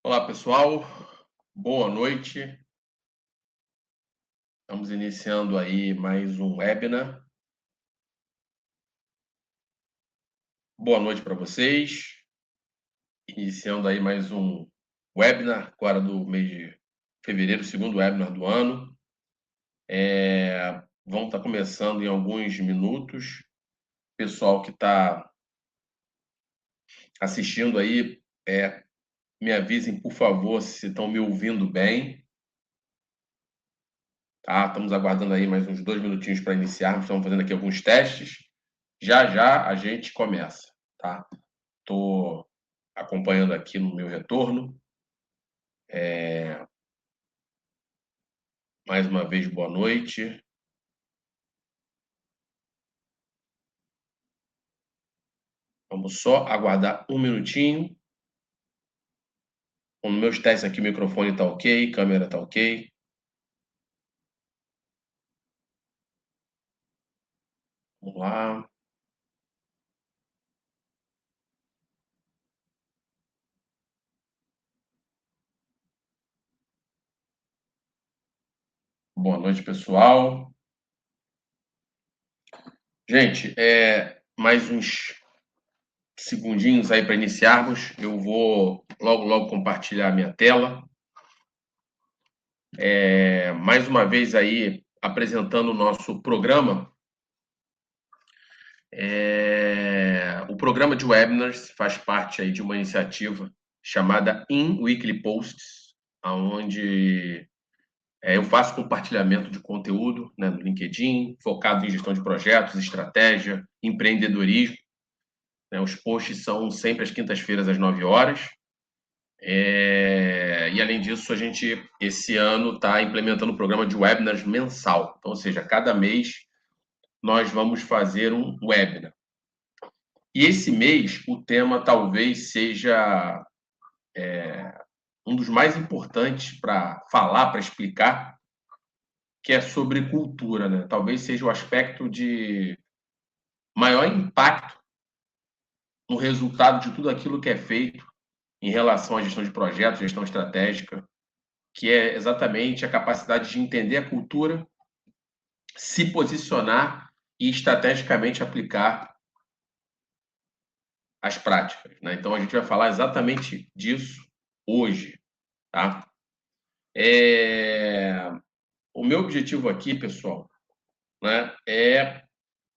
Olá, pessoal. Boa noite. Estamos iniciando aí mais um webinar. Boa noite para vocês. Iniciando aí mais um webinar, agora do mês de fevereiro, segundo webinar do ano. Vamos estar começando em alguns minutos. Pessoal que está assistindo aí, me avisem, por favor, se estão me ouvindo bem. Tá? Estamos aguardando aí mais uns 2 minutinhos para iniciarmos. Estamos fazendo aqui alguns testes. Já já a gente começa, tá? Estou acompanhando aqui no meu retorno. Mais uma vez, boa noite. Vamos só aguardar um minutinho. Com meus testes aqui, o microfone está ok, câmera está ok. Vamos lá. Boa noite, pessoal. Gente, mais uns segundinhos aí para iniciarmos. Eu vou logo compartilhar a minha tela. Mais uma vez aí apresentando o nosso programa. O programa de webinars faz parte aí de uma iniciativa chamada In Weekly Posts, onde eu faço compartilhamento de conteúdo, né, no LinkedIn, focado em gestão de projetos, estratégia, empreendedorismo. Né, os posts são sempre às quintas-feiras, às 9 horas. E, além disso, a gente, esse ano, está implementando um programa de webinars mensal. Então, ou seja, cada mês nós vamos fazer um webinar. E esse mês, o tema talvez seja um dos mais importantes para falar, para explicar, que é sobre cultura, né? Talvez seja o aspecto de maior impacto no resultado de tudo aquilo que é feito em relação à gestão de projetos, gestão estratégica, que é exatamente a capacidade de entender a cultura, se posicionar e estrategicamente aplicar as práticas, né? Então, a gente vai falar exatamente disso hoje, tá? O meu objetivo aqui, pessoal, né, é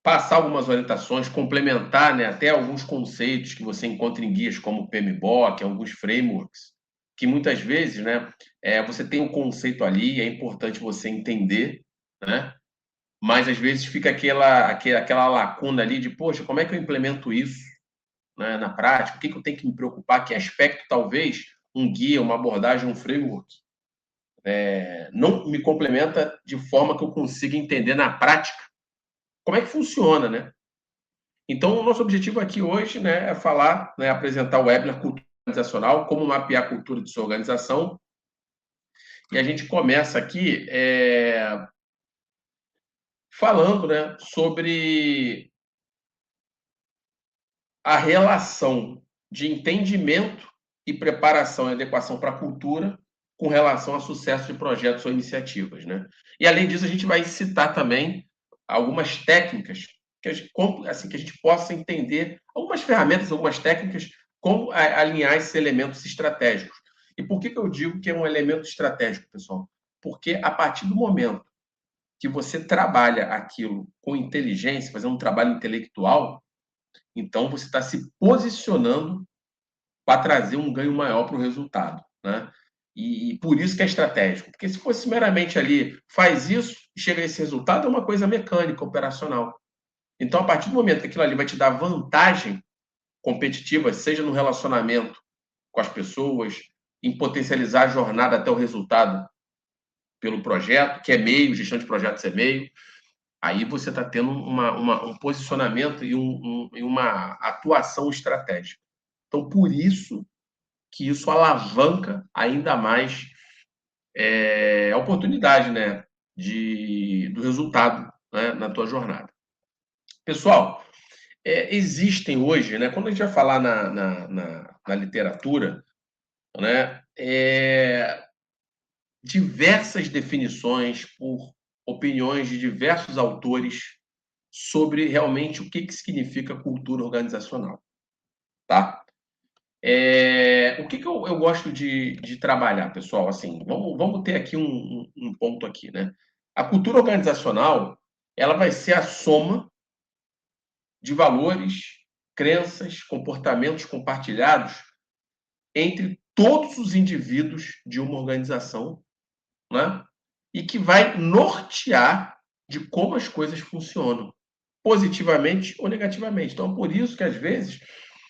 passar algumas orientações, complementar, né, até alguns conceitos que você encontra em guias como o PMBOK, alguns frameworks, que muitas vezes, né, você tem um conceito ali, é importante você entender, né, mas às vezes fica aquela lacuna ali de, poxa, como é que eu implemento isso, né, na prática? O que eu tenho que me preocupar? Que aspecto, talvez, um guia, uma abordagem, um framework não me complementa de forma que eu consiga entender na prática como é que funciona, né? Então, o nosso objetivo aqui hoje, né, é falar, né, apresentar o webinar Cultura Organizacional, como mapear a cultura de sua organização. E a gente começa aqui falando, né, sobre a relação de entendimento e preparação e adequação para a cultura com relação ao sucesso de projetos ou iniciativas, né? E, além disso, a gente vai citar também algumas técnicas que a gente, assim, que a gente possa entender, algumas ferramentas, algumas técnicas, como alinhar esses elementos estratégicos. E por que eu digo que é um elemento estratégico, pessoal? Porque a partir do momento que você trabalha aquilo com inteligência, fazendo um trabalho intelectual, então você está se posicionando para trazer um ganho maior para o resultado, né? E por isso que é estratégico. Porque se fosse meramente ali, faz isso e chega a esse resultado, é uma coisa mecânica, operacional. Então, a partir do momento que aquilo ali vai te dar vantagem competitiva, seja no relacionamento com as pessoas, em potencializar a jornada até o resultado pelo projeto, que é meio, gestão de projetos é meio, aí você está tendo um posicionamento e uma atuação estratégica. Então, por isso que isso alavanca ainda mais a oportunidade, né, do resultado, né, na tua jornada. Pessoal, existem hoje, né, quando a gente vai falar na literatura, né, diversas definições por opiniões de diversos autores sobre realmente o que significa cultura organizacional, tá? O que eu gosto de trabalhar, pessoal? Assim, vamos ter aqui um ponto aqui, né? A cultura organizacional, ela vai ser a soma de valores, crenças, comportamentos compartilhados entre todos os indivíduos de uma organização, né? E que vai nortear de como as coisas funcionam, positivamente ou negativamente. Então, por isso que às vezes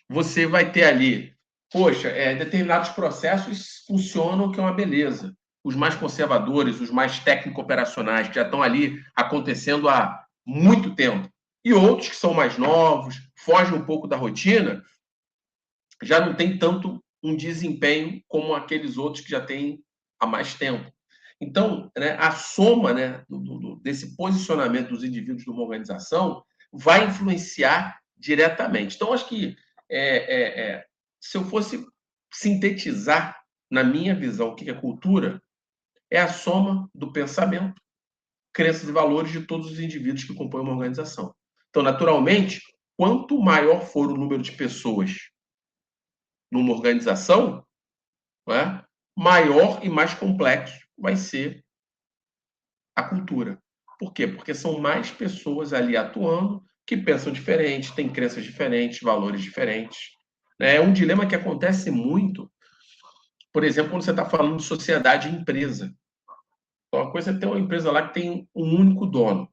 você vai ter ali, poxa, determinados processos funcionam, que é uma beleza. Os mais conservadores, os mais técnico-operacionais, que já estão ali acontecendo há muito tempo. E outros que são mais novos, fogem um pouco da rotina, já não tem tanto um desempenho como aqueles outros que já têm há mais tempo. Então, né, a soma, né, desse posicionamento dos indivíduos de uma organização vai influenciar diretamente. Então, acho que se eu fosse sintetizar, na minha visão, o que é cultura, é a soma do pensamento, crenças e valores de todos os indivíduos que compõem uma organização. Então, naturalmente, quanto maior for o número de pessoas numa organização, né, maior e mais complexo vai ser a cultura. Por quê? Porque são mais pessoas ali atuando que pensam diferente, têm crenças diferentes, valores diferentes. É um dilema que acontece muito, por exemplo, quando você está falando de sociedade e empresa. Então, uma coisa é ter uma empresa lá que tem um único dono.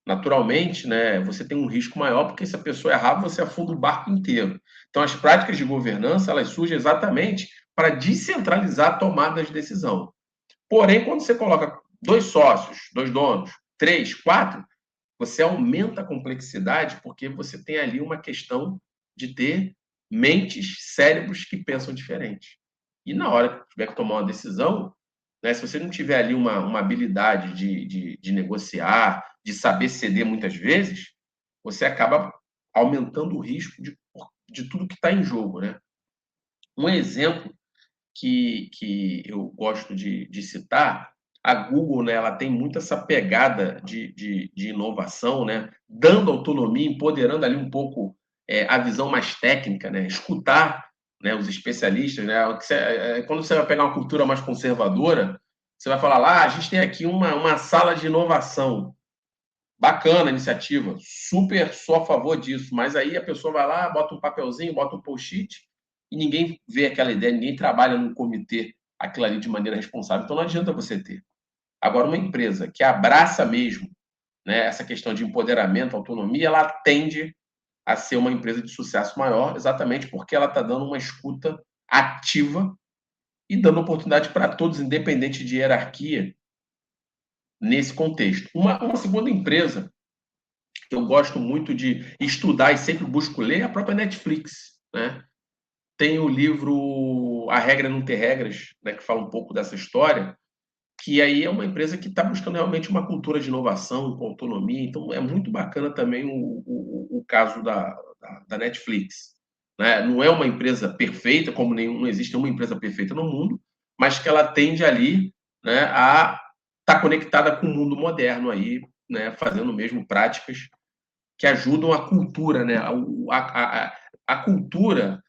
Naturalmente, né, você tem um risco maior, porque se a pessoa errar, você afunda o barco inteiro. Então, as práticas de governança, elas surgem exatamente para descentralizar a tomada de decisão. Porém, quando você coloca dois sócios, dois donos, três, quatro, você aumenta a complexidade, porque você tem ali uma questão de ter mentes, cérebros que pensam diferente. E na hora que tiver que tomar uma decisão, né, se você não tiver ali uma habilidade de negociar, de saber ceder muitas vezes, você acaba aumentando o risco de tudo que está em jogo. Né? Um exemplo que eu gosto de citar, a Google, né, ela tem muito essa pegada de inovação, né, dando autonomia, empoderando ali um pouco a visão mais técnica, né, escutar, né, os especialistas. Né, quando você vai pegar uma cultura mais conservadora, você vai falar lá, a gente tem aqui uma sala de inovação. Bacana a iniciativa, super sou a favor disso, mas aí a pessoa vai lá, bota um papelzinho, bota um post-it e ninguém vê aquela ideia, ninguém trabalha num comitê aquilo ali de maneira responsável, então não adianta você ter. Agora, uma empresa que abraça mesmo, né, essa questão de empoderamento, autonomia, ela tende a ser uma empresa de sucesso maior, exatamente porque ela está dando uma escuta ativa e dando oportunidade para todos, independente de hierarquia, nesse contexto. Uma segunda empresa que eu gosto muito de estudar e sempre busco ler é a própria Netflix, né? Tem o livro A Regra Não Ter Regras, né, que fala um pouco dessa história, que aí é uma empresa que está buscando realmente uma cultura de inovação, com autonomia. Então, é muito bacana também o caso da Netflix. Né? Não é uma empresa perfeita, como nenhum, não existe nenhuma empresa perfeita no mundo, mas que ela tende ali, né, a estar conectada com o mundo moderno aí, né, fazendo mesmo práticas que ajudam a cultura, né? A cultura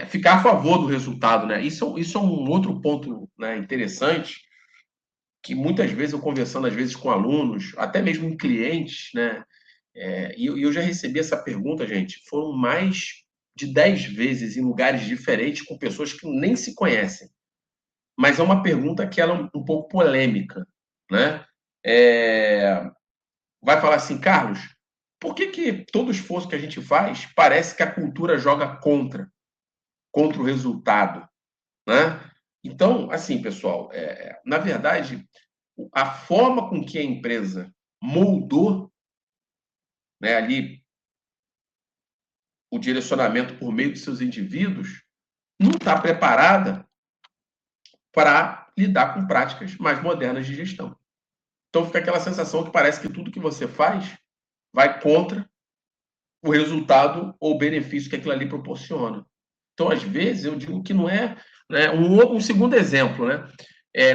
ficar a favor do resultado, né? Isso é um outro ponto, né, interessante, que muitas vezes eu conversando às vezes com alunos, até mesmo em clientes, né? E eu já recebi essa pergunta, gente, foram mais de 10 vezes em lugares diferentes com pessoas que nem se conhecem. Mas é uma pergunta que ela é um pouco polêmica, né? É, vai falar assim, Carlos, por que todo esforço que a gente faz parece que a cultura joga contra o resultado, né? Então, assim, pessoal, na verdade, a forma com que a empresa moldou, né, ali o direcionamento por meio de seus indivíduos não está preparada para lidar com práticas mais modernas de gestão. Então fica aquela sensação que parece que tudo que você faz vai contra o resultado ou o benefício que aquilo ali proporciona. Então, às vezes, eu digo que não é né? Um segundo exemplo, né?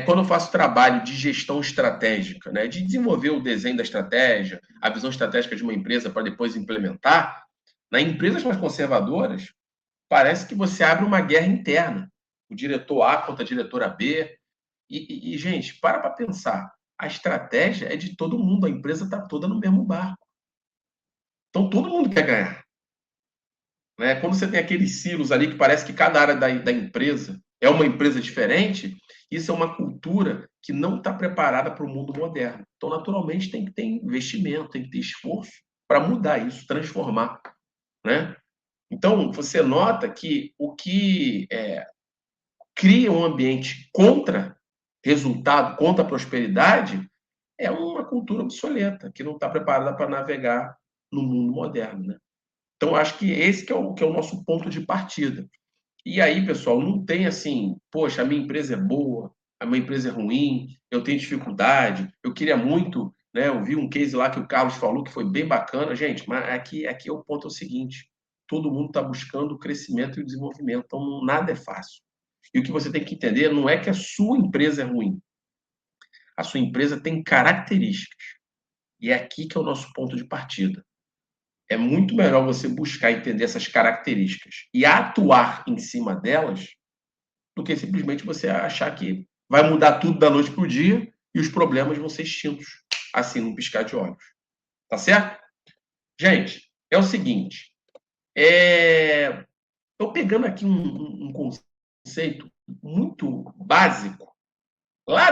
Quando eu faço trabalho de gestão estratégica, né? De desenvolver o desenho da estratégia, a visão estratégica de uma empresa para depois implementar, nas empresas mais conservadoras, parece que você abre uma guerra interna. O diretor A contra a diretora B. Gente, para pensar. A estratégia é de todo mundo, a empresa está toda no mesmo barco. Então, todo mundo quer ganhar. Né? Quando você tem aqueles silos ali que parece que cada área da empresa é uma empresa diferente, isso é uma cultura que não está preparada para o mundo moderno. Então, naturalmente, tem que ter investimento, tem que ter esforço para mudar isso, transformar. Né? Então, você nota que o que cria um ambiente contra resultado, contra prosperidade, é uma cultura obsoleta, que não está preparada para navegar no mundo moderno. Né? Então, acho que esse que é o nosso ponto de partida. E aí, pessoal, não tem assim, poxa, a minha empresa é boa, a minha empresa é ruim, eu tenho dificuldade, eu queria muito, né? Eu vi um case lá que o Carlos falou que foi bem bacana. Gente, mas aqui o ponto é o seguinte: todo mundo está buscando o crescimento e o desenvolvimento, então nada é fácil. E o que você tem que entender não é que a sua empresa é ruim, a sua empresa tem características. E é aqui que é o nosso ponto de partida. É muito melhor você buscar entender essas características e atuar em cima delas do que simplesmente você achar que vai mudar tudo da noite para o dia e os problemas vão ser extintos, assim, num piscar de olhos. Tá certo? Gente, é o seguinte. Estou pegando aqui um conceito muito básico, lá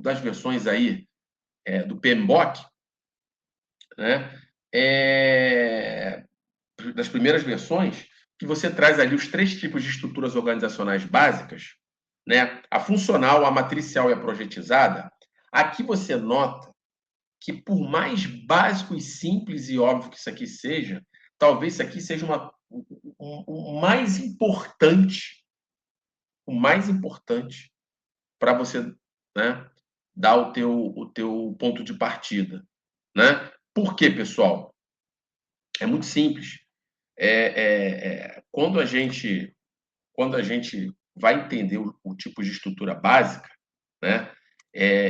das versões aí do PMBOK, né? É, das primeiras versões, que você traz ali os 3 tipos de estruturas organizacionais básicas, né? A funcional, a matricial e a projetizada. Aqui você nota que, por mais básico e simples e óbvio que isso aqui seja, talvez isso aqui seja o mais importante para você, né, dar o teu ponto de partida. Né? Por quê, pessoal? É muito simples. Quando a gente vai entender o tipo de estrutura básica, né,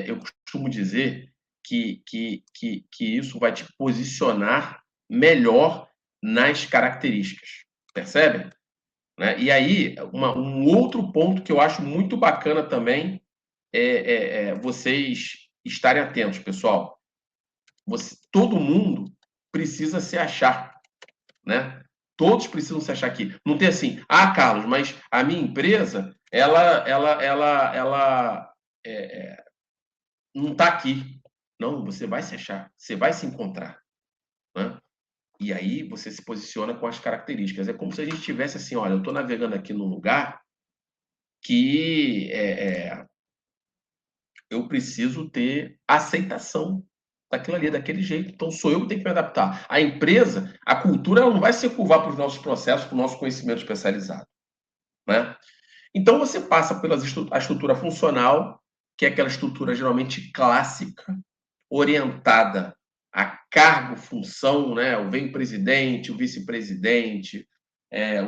eu costumo dizer que isso vai te posicionar melhor nas características, percebe? Né? E aí, um outro ponto que eu acho muito bacana também é vocês estarem atentos, pessoal. Todo mundo precisa se achar, né? Todos precisam se achar aqui. Não tem assim, Carlos, mas a minha empresa, ela não está aqui. Não, você vai se achar, você vai se encontrar, né? E aí você se posiciona com as características. É como se a gente tivesse assim, olha, eu estou navegando aqui num lugar que eu preciso ter aceitação daquilo ali, daquele jeito. Então, sou eu que tenho que me adaptar. A empresa, a cultura, ela não vai se curvar para os nossos processos, para o nosso conhecimento especializado. Né? Então, você passa pela estrutura funcional, que é aquela estrutura geralmente clássica, orientada a cargo, função, né? Vem o presidente, o vice-presidente,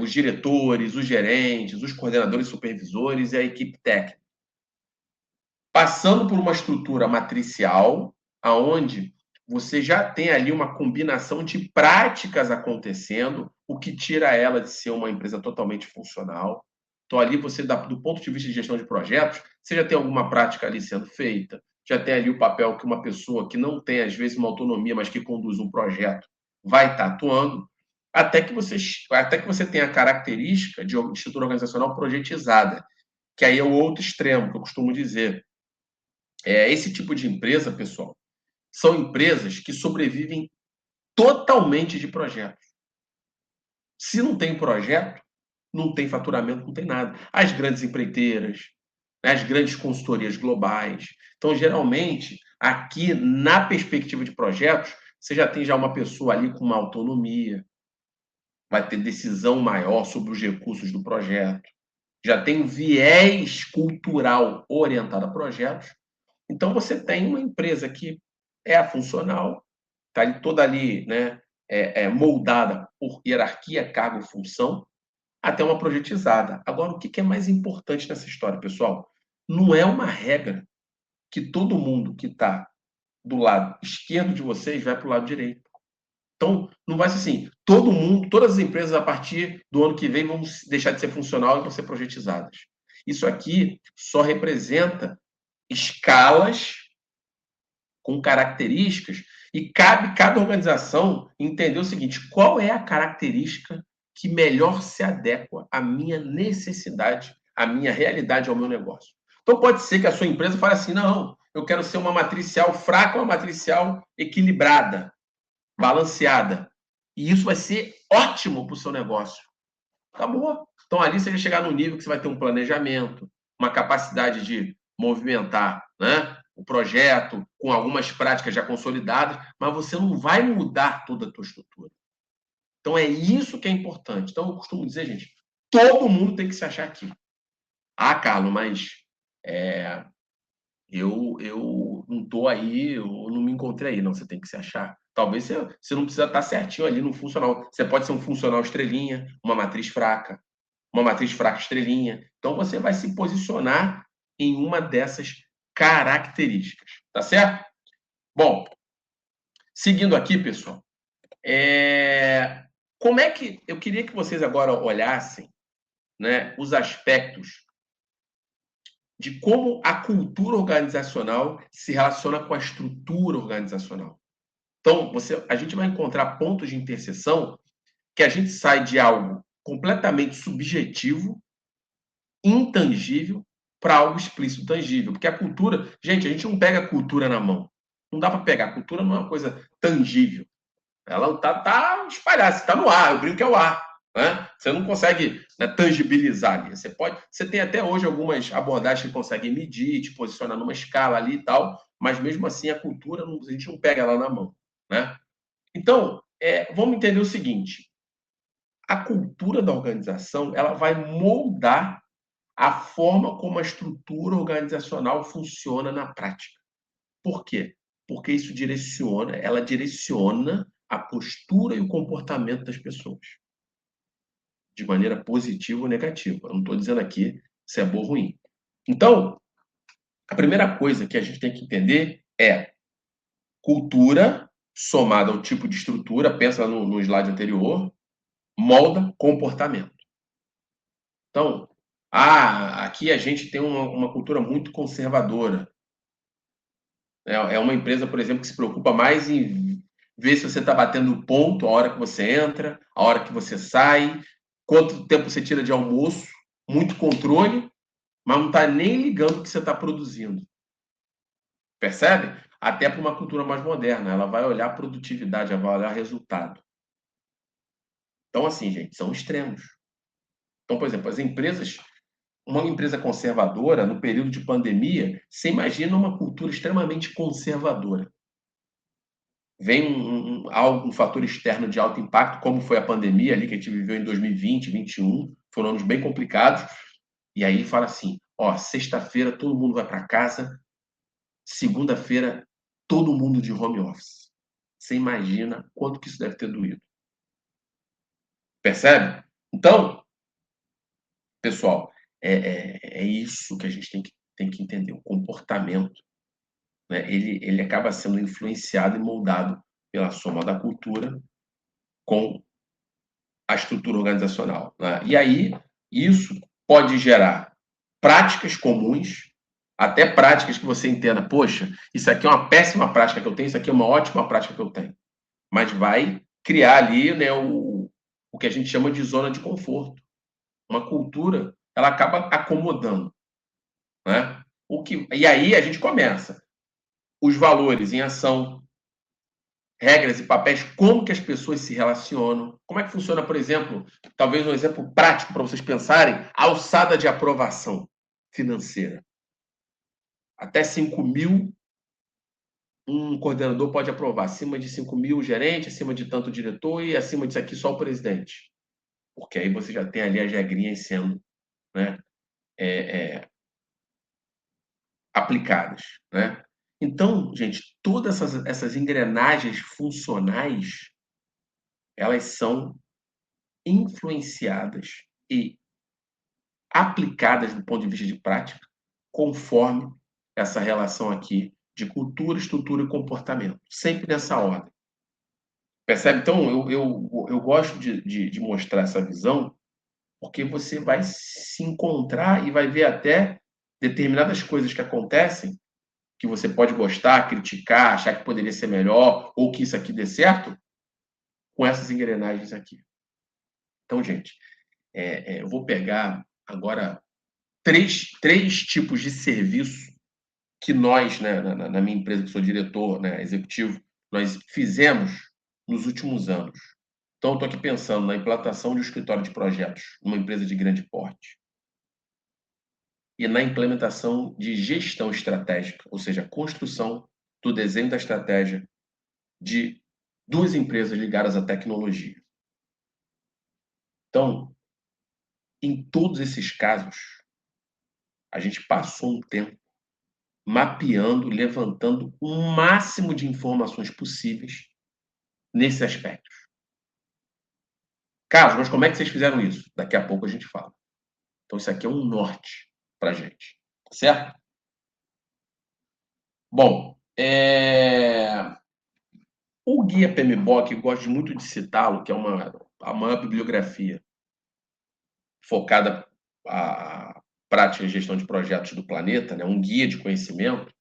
os diretores, os gerentes, os coordenadores supervisores e a equipe técnica. Passando por uma estrutura matricial, aonde você já tem ali uma combinação de práticas acontecendo, o que tira ela de ser uma empresa totalmente funcional. Então, ali você, do ponto de vista de gestão de projetos, você já tem alguma prática ali sendo feita, já tem ali o papel que uma pessoa que não tem, às vezes, uma autonomia, mas que conduz um projeto, vai estar atuando, até que você tenha a característica de estrutura organizacional projetizada, que aí é o outro extremo, que eu costumo dizer. Esse tipo de empresa, pessoal, são empresas que sobrevivem totalmente de projetos. Se não tem projeto, não tem faturamento, não tem nada. As grandes empreiteiras, né, as grandes consultorias globais. Então, geralmente, aqui, na perspectiva de projetos, você já tem uma pessoa ali com uma autonomia, vai ter decisão maior sobre os recursos do projeto, já tem um viés cultural orientado a projetos. Então, você tem uma empresa que é a funcional, está toda ali, né, moldada por hierarquia, cargo, função, até uma projetizada. Agora, o que é mais importante nessa história, pessoal? Não é uma regra que todo mundo que está do lado esquerdo de vocês vai para o lado direito. Então, não vai ser assim, todo mundo, todas as empresas a partir do ano que vem vão deixar de ser funcional e vão ser projetizadas. Isso aqui só representa escalas com características e cabe cada organização entender o seguinte: qual é a característica que melhor se adequa à minha necessidade, à minha realidade, ao meu negócio. Então pode ser que a sua empresa fale assim: não, eu quero ser uma matricial fraca, uma matricial equilibrada, balanceada. E isso vai ser ótimo para o seu negócio. Acabou. Então ali você vai chegar no nível que você vai ter um planejamento, uma capacidade de movimentar, né, o projeto com algumas práticas já consolidadas, mas você não vai mudar toda a tua estrutura. Então é isso que é importante. Então eu costumo dizer, gente, todo mundo tem que se achar aqui. Ah, Carlos, mas eu não estou aí, eu não me encontrei aí. Não, você tem que se achar. Talvez você não precisa estar certinho ali no funcional. Você pode ser um funcional estrelinha, uma matriz fraca estrelinha. Então você vai se posicionar em uma dessas características, tá certo? Bom, seguindo aqui, pessoal, como é que eu queria que vocês agora olhassem, né, os aspectos de como a cultura organizacional se relaciona com a estrutura organizacional. Então, a gente vai encontrar pontos de interseção que a gente sai de algo completamente subjetivo, intangível, para algo explícito, tangível. Porque a cultura, gente, a gente não pega a cultura na mão. Não dá para pegar. A cultura não é uma coisa tangível. Ela tá espalhada, está no ar. Eu brinco que é o ar. Né? Você não consegue, né, tangibilizar ali. Você tem até hoje algumas abordagens que conseguem medir, te posicionar numa escala ali e tal, mas mesmo assim a cultura a gente não pega ela na mão. Né? Então, vamos entender o seguinte: a cultura da organização ela vai moldar a forma como a estrutura organizacional funciona na prática. Por quê? Porque ela direciona a postura e o comportamento das pessoas, de maneira positiva ou negativa. Eu não estou dizendo aqui se é bom ou ruim. Então, a primeira coisa que a gente tem que entender é cultura somada ao tipo de estrutura, pensa no slide anterior, molda comportamento. Então, aqui a gente tem uma cultura muito conservadora. É uma empresa, por exemplo, que se preocupa mais em ver se você está batendo ponto a hora que você entra, a hora que você sai, quanto tempo você tira de almoço, muito controle, mas não está nem ligando o que você está produzindo. Percebe? Até para uma cultura mais moderna, ela vai olhar produtividade, ela vai olhar resultado. Então, assim, gente, são extremos. Então, por exemplo, uma empresa conservadora, no período de pandemia, você imagina uma cultura extremamente conservadora. Vem um fator externo de alto impacto, como foi a pandemia ali que a gente viveu em 2020, 2021, foram anos bem complicados, e aí fala assim, ó, sexta-feira todo mundo vai para casa, segunda-feira todo mundo de home office. Você imagina quanto que isso deve ter doído. Percebe? Então, pessoal, é isso que a gente tem que entender, o comportamento, né? Ele acaba sendo influenciado e moldado pela soma da cultura com a estrutura organizacional. Né? E aí, isso pode gerar práticas comuns, até práticas que você entenda, poxa, isso aqui é uma péssima prática que eu tenho, isso aqui é uma ótima prática que eu tenho. Mas vai criar ali, né, o que a gente chama de zona de conforto. Uma cultura, ela acaba acomodando. Né? E aí a gente começa. Os valores em ação, regras e papéis, como que as pessoas se relacionam, como é que funciona, por exemplo, talvez um exemplo prático para vocês pensarem, a alçada de aprovação financeira. Até 5 mil, um coordenador pode aprovar. Acima de 5 mil, o gerente, acima de tanto o diretor e acima disso aqui só o presidente. Porque aí você já tem ali as regrinhas sendo, né, é, aplicadas. Né? Então, gente, todas essas engrenagens funcionais, elas são influenciadas e aplicadas do ponto de vista de prática, conforme essa relação aqui de cultura, estrutura e comportamento. Sempre nessa ordem. Percebe? Então, eu gosto de mostrar essa visão, porque você vai se encontrar e vai ver até determinadas coisas que acontecem, que você pode gostar, criticar, achar que poderia ser melhor, ou que isso aqui dê certo, com essas engrenagens aqui. Então, gente, eu vou pegar agora três tipos de serviço que nós, né, na minha empresa, que sou diretor, né, executivo, nós fizemos nos últimos anos. Então, estou aqui pensando na implantação de um escritório de projetos numa empresa de grande porte e na implementação de gestão estratégica, ou seja, a construção do desenho da estratégia de duas empresas ligadas à tecnologia. Então, em todos esses casos, a gente passou um tempo mapeando, levantando o máximo de informações possíveis nesse aspecto. Carlos, mas como é que vocês fizeram isso? Daqui a pouco a gente fala. Então, isso aqui é um norte para a gente, certo? Bom, o guia PMBOK, eu gosto muito de citá-lo, que é a maior bibliografia focada a prática e gestão de projetos do planeta, né? Um guia de conhecimento,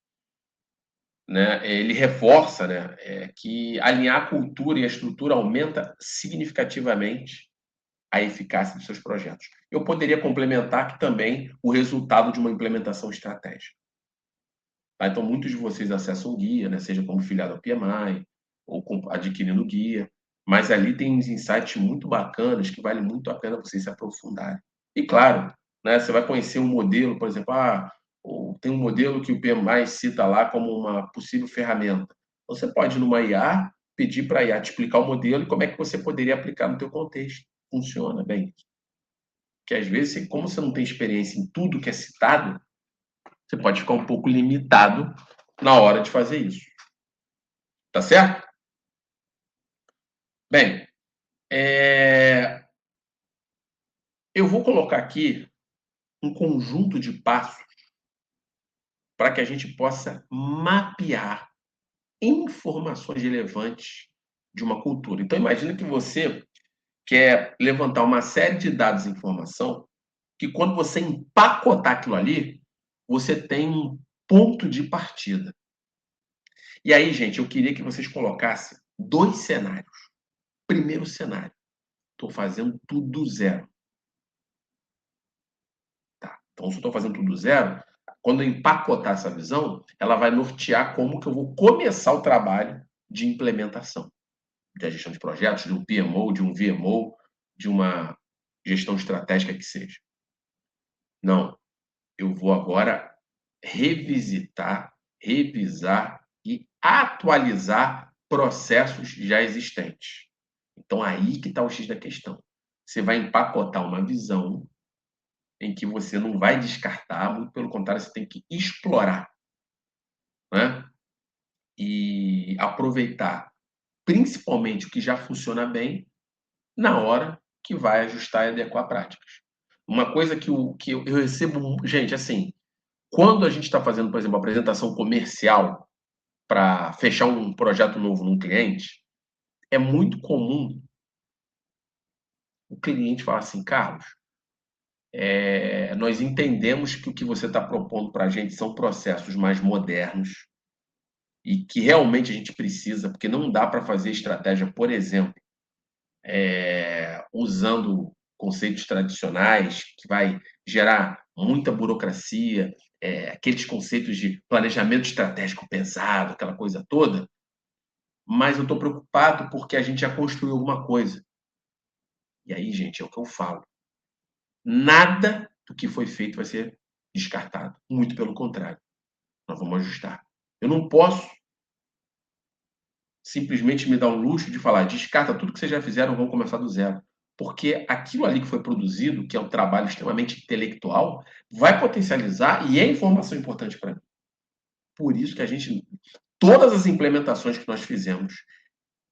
né? Ele reforça, né, que alinhar a cultura e a estrutura aumenta significativamente a eficácia dos seus projetos. Eu poderia complementar que também o resultado de uma implementação estratégica. Tá? Então, muitos de vocês acessam o guia, né? Seja como filiado ao PMI ou adquirindo o guia, mas ali tem uns insights muito bacanas que vale muito a pena vocês se aprofundarem. E claro, né, você vai conhecer um modelo, por exemplo, tem um modelo que o PMI cita lá como uma possível ferramenta. Você pode, numa IA, pedir para a IA te explicar o modelo e como é que você poderia aplicar no teu contexto. Funciona bem. Porque às vezes, como você não tem experiência em tudo que é citado, você pode ficar um pouco limitado na hora de fazer isso. Tá certo? Bem, eu vou colocar aqui um conjunto de passos para que a gente possa mapear informações relevantes de uma cultura. Então, imagina que você quer levantar uma série de dados e informação que, quando você empacotar aquilo ali, você tem um ponto de partida. E aí, gente, eu queria que vocês colocassem dois cenários. Primeiro cenário, estou fazendo tudo do zero. Tá? Então, se eu estou fazendo tudo do zero, quando eu empacotar essa visão, ela vai nortear como que eu vou começar o trabalho de implementação, da gestão de projetos, de um PMO, de um VMO, de uma gestão estratégica que seja. Não, eu vou agora revisitar, revisar e atualizar processos já existentes. Então, aí que está o X da questão. Você vai empacotar uma visão em que você não vai descartar, muito pelo contrário, você tem que explorar, né? E aproveitar principalmente o que já funciona bem na hora que vai ajustar e adequar práticas. Uma coisa que eu recebo, gente, assim, quando a gente está fazendo, por exemplo, uma apresentação comercial para fechar um projeto novo num cliente, é muito comum o cliente falar assim, Carlos, nós entendemos que o que você está propondo para a gente são processos mais modernos e que realmente a gente precisa, porque não dá para fazer estratégia, por exemplo, usando conceitos tradicionais, que vai gerar muita burocracia, aqueles conceitos de planejamento estratégico pesado, aquela coisa toda, mas eu estou preocupado porque a gente já construiu alguma coisa. E aí, gente, é o que eu falo. Nada do que foi feito vai ser descartado. Muito pelo contrário. Nós vamos ajustar. Eu não posso simplesmente me dar o luxo de falar, descarta tudo que vocês já fizeram, vamos começar do zero. Porque aquilo ali que foi produzido, que é um trabalho extremamente intelectual, vai potencializar e é informação importante para mim. Por isso que a gente, todas as implementações que nós fizemos,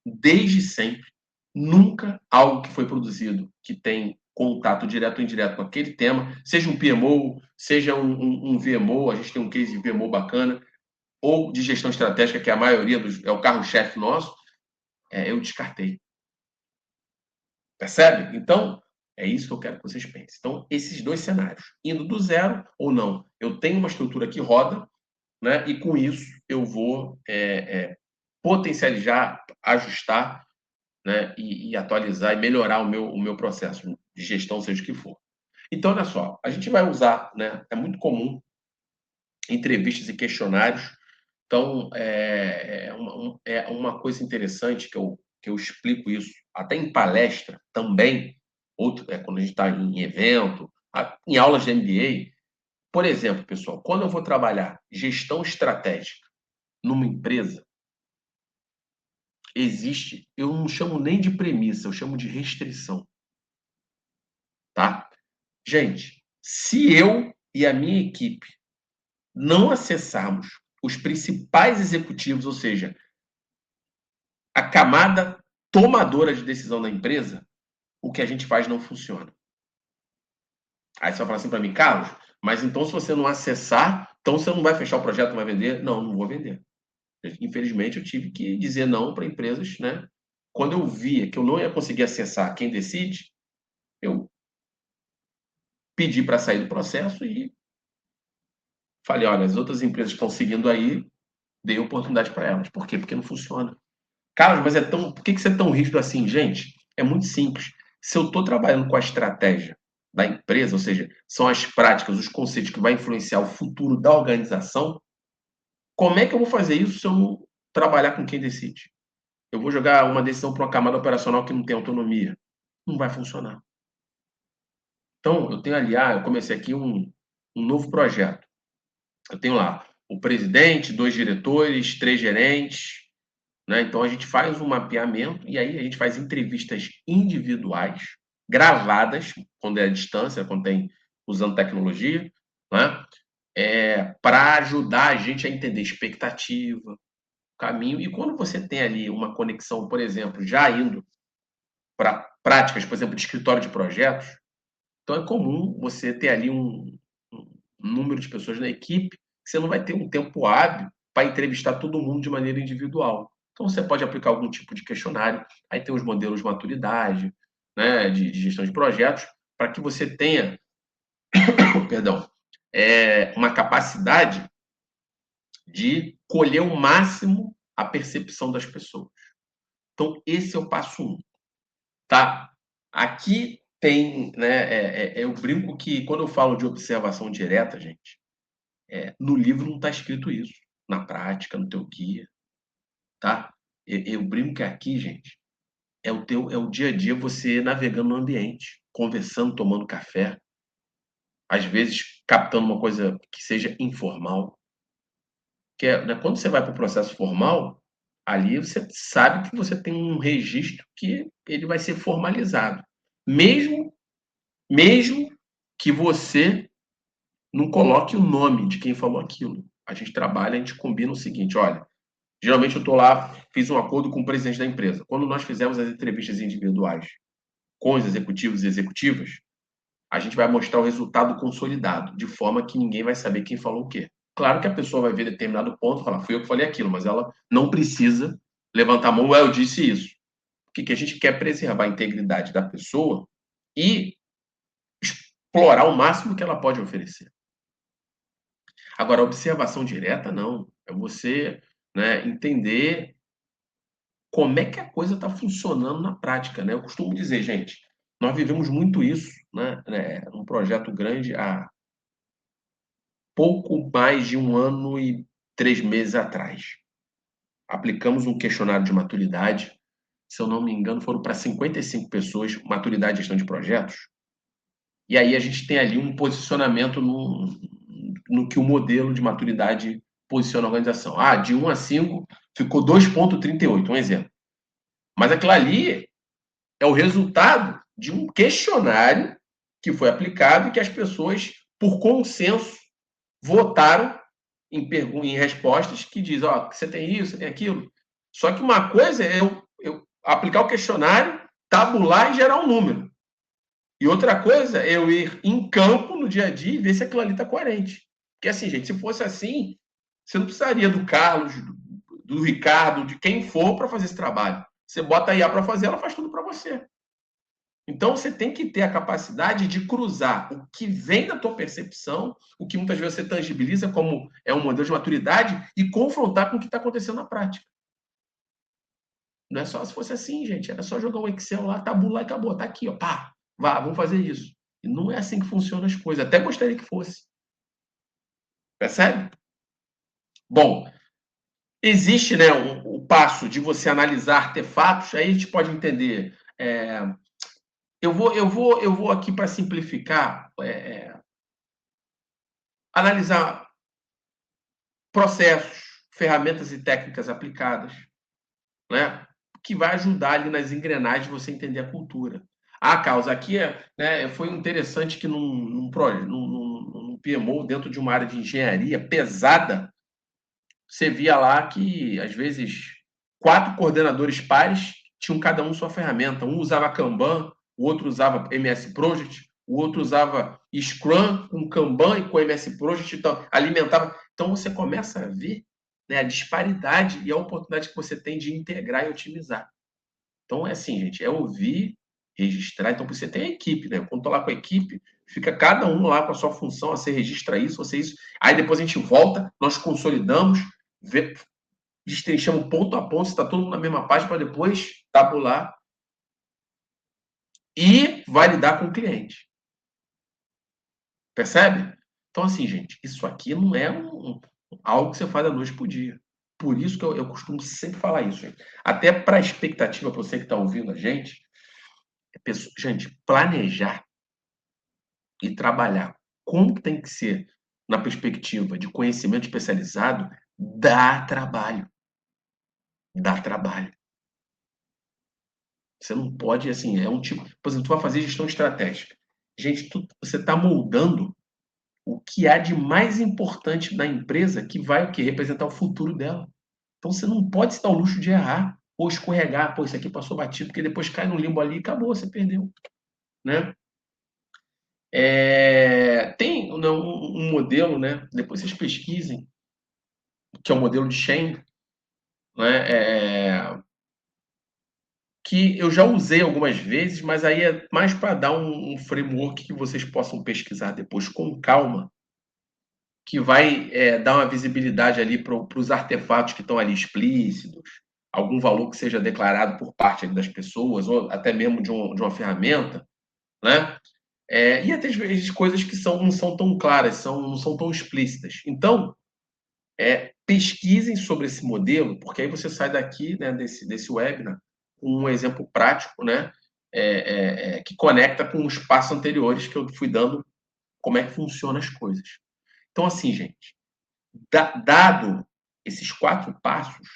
desde sempre, nunca algo que foi produzido, que tem contato direto ou indireto com aquele tema, seja um PMO, seja um VMO, a gente tem um case de VMO bacana, ou de gestão estratégica, que é a maioria é o carro-chefe nosso, eu descartei. Percebe? Então, é isso que eu quero que vocês pensem. Então, esses dois cenários, indo do zero ou não. Eu tenho uma estrutura que roda, né? E com isso eu vou potencializar, ajustar, né? E atualizar e melhorar o meu processo de gestão, seja o que for. Então, olha só, a gente vai usar, né? É muito comum entrevistas e questionários. Então, é uma coisa interessante que eu explico isso, até em palestra também, quando a gente está em evento, em aulas de MBA. Por exemplo, pessoal, quando eu vou trabalhar gestão estratégica numa empresa, eu não chamo nem de premissa, eu chamo de restrição, tá? Gente, se eu e a minha equipe não acessarmos os principais executivos, ou seja, a camada tomadora de decisão da empresa, o que a gente faz não funciona. Aí você vai falar assim para mim, Carlos, mas então se você não acessar, então você não vai fechar o projeto, não vai vender? Não, não vou vender. Infelizmente, eu tive que dizer não para empresas, né? Quando eu via que eu não ia conseguir acessar quem decide, eu pedi para sair do processo e falei, olha, as outras empresas que estão seguindo aí, dei oportunidade para elas. Por quê? Porque não funciona. Carlos, mas por que você é tão rígido assim? Gente, é muito simples. Se eu estou trabalhando com a estratégia da empresa, ou seja, são as práticas, os conceitos que vai influenciar o futuro da organização, como é que eu vou fazer isso se eu não trabalhar com quem decide? Eu vou jogar uma decisão para uma camada operacional que não tem autonomia. Não vai funcionar. Então, eu tenho ali, eu comecei aqui um novo projeto. Eu tenho lá o presidente, 2 diretores, 3 gerentes, né? Então, a gente faz um mapeamento e aí a gente faz entrevistas individuais, gravadas, quando é à distância, quando tem usando tecnologia, né? Para ajudar a gente a entender expectativa, caminho. E quando você tem ali uma conexão, por exemplo, já indo para práticas, por exemplo, de escritório de projetos, então é comum você ter ali um número de pessoas na equipe que você não vai ter um tempo hábil para entrevistar todo mundo de maneira individual. Então você pode aplicar algum tipo de questionário, aí tem os modelos de maturidade, né, de gestão de projetos, para que você tenha, perdão, uma capacidade de colher o máximo a percepção das pessoas. Então esse é o passo um. Tá? Aqui tem, né? Eu brinco que quando eu falo de observação direta, gente, no livro não está escrito isso. Na prática, no teu guia, tá? Eu brinco que aqui, gente, é o dia a dia você navegando no ambiente, conversando, tomando café, às vezes captando uma coisa que seja informal. Né, quando você vai para o processo formal, ali você sabe que você tem um registro que ele vai ser formalizado. Mesmo que você não coloque o nome de quem falou aquilo. A gente trabalha, a gente combina o seguinte, olha, geralmente eu estou lá, fiz um acordo com o presidente da empresa. Quando nós fizemos as entrevistas individuais com os executivos e executivas, a gente vai mostrar o resultado consolidado, de forma que ninguém vai saber quem falou o quê. Claro que a pessoa vai ver determinado ponto e falar, fui eu que falei aquilo, mas ela não precisa levantar a mão, eu disse isso. Porque a gente quer preservar a integridade da pessoa e explorar o máximo que ela pode oferecer. Agora, a observação direta, não. É você, né, entender como é que a coisa está funcionando na prática, né? Eu costumo dizer, gente, nós vivemos muito isso, né, um projeto grande há pouco mais de 1 ano e 3 meses atrás. Aplicamos um questionário de maturidade, se eu não me engano, foram para 55 pessoas, maturidade e gestão de projetos. E aí a gente tem ali um posicionamento no que o modelo de maturidade posiciona a organização. De 1 a 5 ficou 2,38, um exemplo. Mas aquilo ali é o resultado de um questionário que foi aplicado e que as pessoas, por consenso, votaram em respostas que dizem, você tem isso, você tem aquilo. Só que uma coisa é eu aplicar o questionário, tabular e gerar um número. E outra coisa é eu ir em campo no dia a dia e ver se aquilo ali está coerente. Porque assim, gente, se fosse assim, você não precisaria do Carlos, do Ricardo, de quem for para fazer esse trabalho. Você bota a IA para fazer, ela faz tudo para você. Então, você tem que ter a capacidade de cruzar o que vem da tua percepção, o que muitas vezes você tangibiliza como é um modelo de maturidade, e confrontar com o que está acontecendo na prática. Não é só se fosse assim, gente. Era só jogar um Excel lá, tabular e acabou. Tá aqui, ó. Pá, vá, vamos fazer isso. E não é assim que funcionam as coisas. Até gostaria que fosse. Percebe? Bom, existe, né, o passo de você analisar artefatos. Aí a gente pode entender. Eu vou aqui para simplificar, analisar processos, ferramentas e técnicas aplicadas, né? Que vai ajudar ali nas engrenagens de você entender a cultura. Ah, Carlos, aqui foi interessante que num PMO, dentro de uma área de engenharia pesada, você via lá que, às vezes, 4 coordenadores pares tinham cada um sua ferramenta. Um usava Kanban, o outro usava MS Project, o outro usava Scrum com Kanban e com MS Project, então alimentava. Então você começa a ver, né, a disparidade e a oportunidade que você tem de integrar e otimizar. Então é assim, gente, é ouvir, registrar. Então você tem a equipe, né? Quando estou lá com a equipe, fica cada um lá com a sua função, você registra isso, você isso. Aí depois a gente volta, nós consolidamos, destrinchamos ponto a ponto, se está todo mundo na mesma página, para depois tabular e validar com o cliente. Percebe? Então, assim, gente, isso aqui não é algo que você faz da noite para o dia. Por isso que eu costumo sempre falar isso, gente. Até para a expectativa, para você que está ouvindo a gente, gente, planejar e trabalhar como tem que ser na perspectiva de conhecimento especializado dá trabalho. Dá trabalho. Você não pode, assim, é um tipo. Por exemplo, tu vai fazer gestão estratégica. Gente, você está moldando o que há de mais importante na empresa que vai o quê? Representar o futuro dela. Então você não pode se dar o luxo de errar ou escorregar. Pô, isso aqui passou batido, porque depois cai no limbo ali e acabou, você perdeu. Né? Tem um modelo, né? Depois vocês pesquisem, que é o modelo de Shen, né? Que eu já usei algumas vezes, mas aí é mais para dar um framework que vocês possam pesquisar depois com calma, que vai dar uma visibilidade ali para os artefatos que estão ali explícitos, algum valor que seja declarado por parte das pessoas, ou até mesmo de uma ferramenta, né? E até às vezes coisas que não são tão claras, não são tão explícitas. Então, pesquisem sobre esse modelo, porque aí você sai daqui, né, desse webinar com um exemplo prático, né, que conecta com os passos anteriores que eu fui dando, como é que funcionam as coisas. Então, assim, gente, dado esses 4 passos,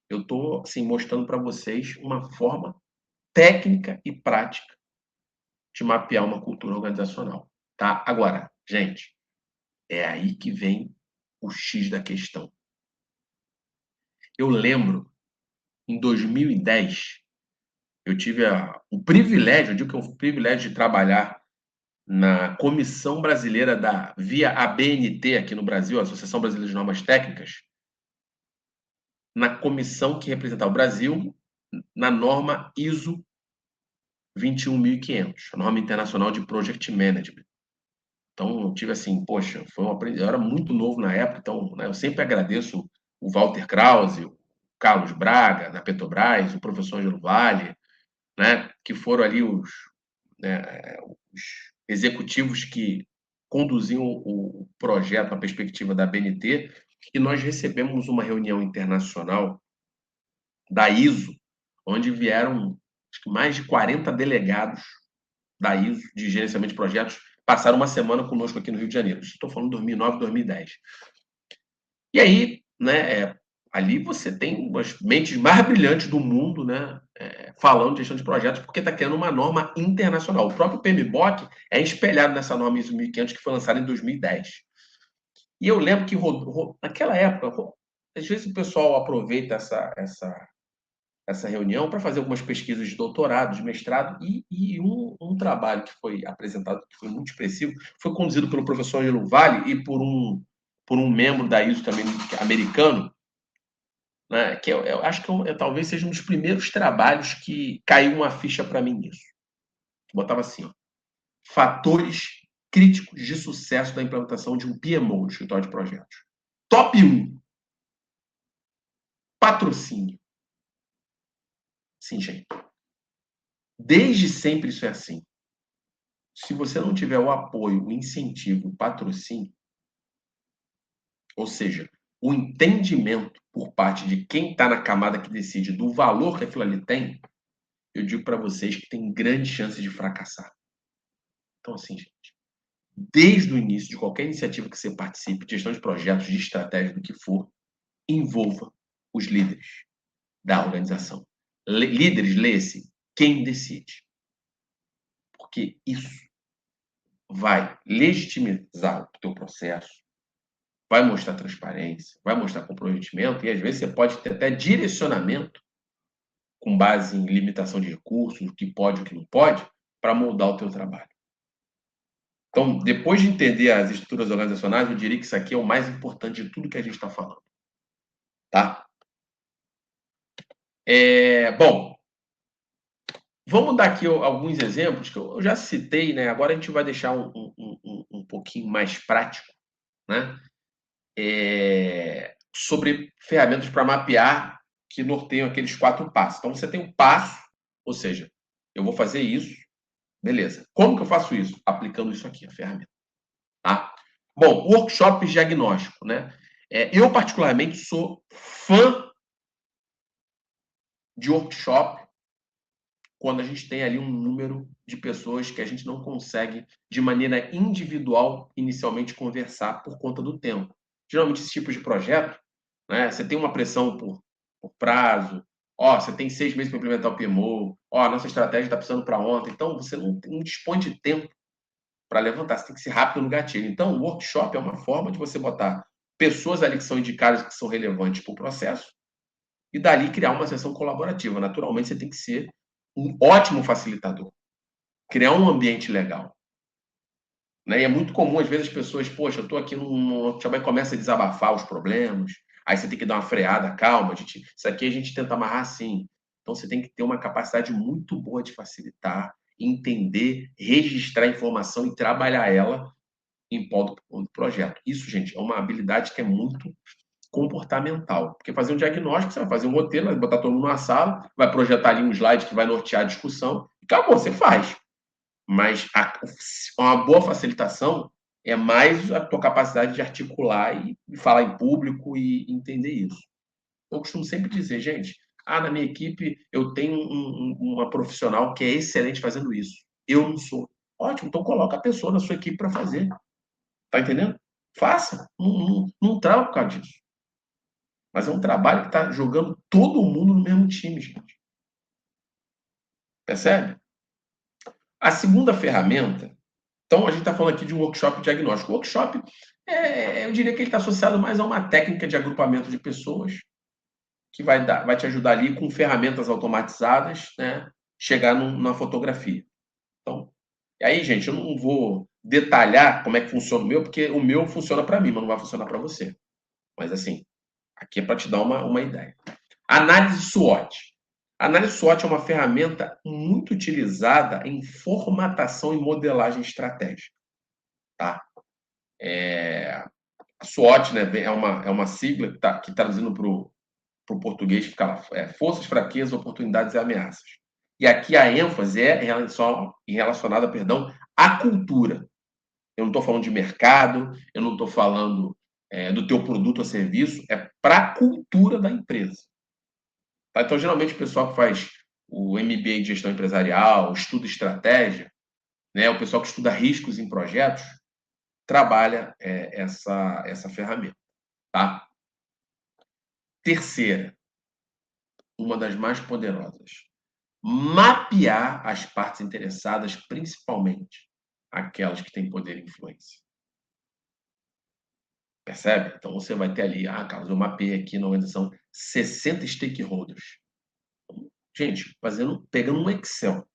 eu estou assim, mostrando para vocês uma forma técnica e prática de mapear uma cultura organizacional. Tá? Agora, gente, é aí que vem o X da questão. Eu lembro, em 2010, eu tive o privilégio, eu digo que é o privilégio de trabalhar na Comissão Brasileira via ABNT aqui no Brasil, a Associação Brasileira de Normas Técnicas, na comissão que representava o Brasil na norma ISO 21500, a norma internacional de Project Management. Então, eu tive assim, poxa, eu era muito novo na época, então, né, eu sempre agradeço o Walter Krause, o Carlos Braga, da Petrobras, o professor Angelo Vale, né, que foram ali os executivos que conduziam o projeto na perspectiva da BNT, e nós recebemos uma reunião internacional da ISO, onde vieram acho que mais de 40 delegados da ISO de gerenciamento de projetos, passaram uma semana conosco aqui no Rio de Janeiro. Estou falando de 2009, 2010. E aí, né, ali você tem as mentes mais brilhantes do mundo, né, falando de gestão de projetos, porque está criando uma norma internacional. O próprio PMBOK é espelhado nessa norma ISO 1500 que foi lançada em 2010. E eu lembro que naquela época, às vezes o pessoal aproveita essa reunião para fazer algumas pesquisas de doutorado, de mestrado, e um trabalho que foi apresentado, que foi muito expressivo, foi conduzido pelo professor Angelo Vale e por um membro da ISO também americano, né, que eu acho que talvez seja um dos primeiros trabalhos que caiu uma ficha para mim nisso. Botava assim, ó, fatores críticos de sucesso da implementação de um PMO, de escritório de projetos. Top 1, patrocínio. Sim, gente. Desde sempre isso é assim. Se você não tiver o apoio, o incentivo, o patrocínio, ou seja, o entendimento por parte de quem está na camada que decide do valor que aquilo ali tem, eu digo para vocês que tem grande chance de fracassar. Então, assim, gente, desde o início de qualquer iniciativa que você participe, de gestão de projetos, de estratégia, do que for, envolva os líderes da organização. Líderes, lê-se, quem decide. Porque isso vai legitimizar o teu processo, vai mostrar transparência, vai mostrar comprometimento e às vezes você pode ter até direcionamento com base em limitação de recursos, o que pode e o que não pode, para moldar o teu trabalho. Então, depois de entender as estruturas organizacionais, eu diria que isso aqui é o mais importante de tudo que a gente está falando. Tá? Bom, vamos dar aqui alguns exemplos que eu já citei, né? Agora a gente vai deixar um pouquinho mais prático, né? Sobre ferramentas para mapear que norteiam aqueles 4 passos. Então, você tem um passo, ou seja, eu vou fazer isso, beleza. Como que eu faço isso? Aplicando isso aqui, a ferramenta. Tá? Bom, workshops diagnóstico, né? Eu, particularmente, sou fã de workshop quando a gente tem ali um número de pessoas que a gente não consegue, de maneira individual, inicialmente conversar por conta do tempo. Geralmente, esse tipo de projeto, né, você tem uma pressão por prazo, você tem 6 meses para implementar o PMO, a nossa estratégia está precisando para ontem, então você não dispõe de tempo para levantar, você tem que ser rápido no gatilho. Então, o workshop é uma forma de você botar pessoas ali que são indicadas, que são relevantes para o processo, e dali criar uma sessão colaborativa. Naturalmente, você tem que ser um ótimo facilitador, criar um ambiente legal. Né? E é muito comum, às vezes, as pessoas, poxa, eu estou aqui também começa a desabafar os problemas, aí você tem que dar uma freada, calma, isso aqui a gente tenta amarrar assim. Então, você tem que ter uma capacidade muito boa de facilitar, entender, registrar a informação e trabalhar ela em prol do projeto. Isso, gente, é uma habilidade que é muito comportamental. Porque fazer um diagnóstico, você vai fazer um roteiro, vai botar todo mundo na sala, vai projetar ali um slide que vai nortear a discussão, e acabou, você faz. Mas uma boa facilitação é mais a tua capacidade de articular e falar em público e entender isso. Eu costumo sempre dizer, gente, na minha equipe eu tenho uma profissional que é excelente fazendo isso. Eu não sou. Ótimo, então coloca a pessoa na sua equipe para fazer. Tá entendendo? Faça. Não trava por causa disso. Mas é um trabalho que está jogando todo mundo no mesmo time, gente. Percebe? A segunda ferramenta, então a gente está falando aqui de um workshop diagnóstico. O workshop, eu diria que ele está associado mais a uma técnica de agrupamento de pessoas que vai te ajudar ali com ferramentas automatizadas, né, chegar na fotografia. Então, e aí, gente, eu não vou detalhar como é que funciona o meu, porque o meu funciona para mim, mas não vai funcionar para você. Mas assim, aqui é para te dar uma ideia. Análise SWOT. A análise SWOT é uma ferramenta muito utilizada em formatação e modelagem estratégica. Tá? A SWOT, né, é uma sigla que traduzindo para o português fica lá, forças, fraquezas, oportunidades e ameaças. E aqui a ênfase é relacionada, perdão, à cultura. Eu não estou falando de mercado, eu não estou falando do teu produto ou serviço, é para a cultura da empresa. Tá? Então, geralmente, o pessoal que faz o MBA de gestão empresarial, estuda estratégia, né, o pessoal que estuda riscos em projetos, trabalha essa ferramenta. Tá? Terceira, uma das mais poderosas, mapear as partes interessadas, principalmente aquelas que têm poder e influência. Percebe? Então, você vai ter ali, Carlos, eu mapeei aqui na organização 60 stakeholders. Gente, pegando um Excel,